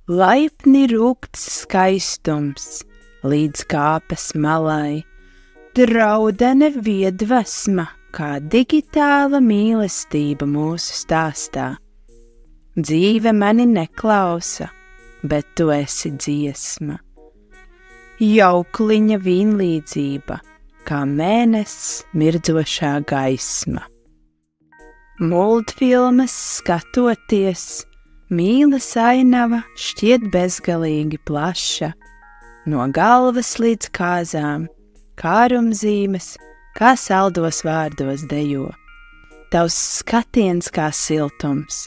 Laipni rūgts skaistums līdz kāpes malai, draudene viedvesma, kā digitāla mīlestība mūsu stāstā. Dzīve mani neklausa, bet tu esi dziesma. Jaukliņa vienlīdzība, kā mēnesis mirdzošā gaisma. Multfilmas skatoties, mīles ainava šķiet bezgalīgi plaša, no galvas līdz kāzām, kārumzīmes, kā saldos vārdos dejo. Tavs skatiens kā siltums,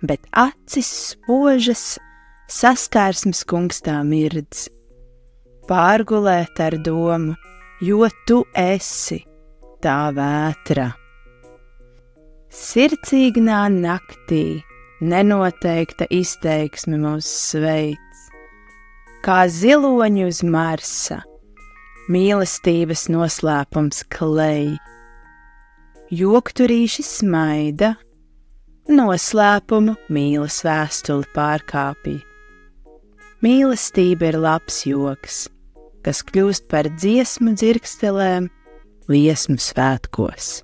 bet acis spožas, saskārsmes kungstā mirdz. Pārgulēt ar domu, jo tu esi tā vētra. Sirdsīgnā naktī nenoteikta izteiksme mūs sveic, kā ziloņi uz Marsa, mīlestības noslēpums klej. Jokturīši smaida, noslēpumu mīlas vēstuli pārkāpj. Mīlestība ir labs joks, kas kļūst par dziesmu dzirkstelēm liesmu svētkos.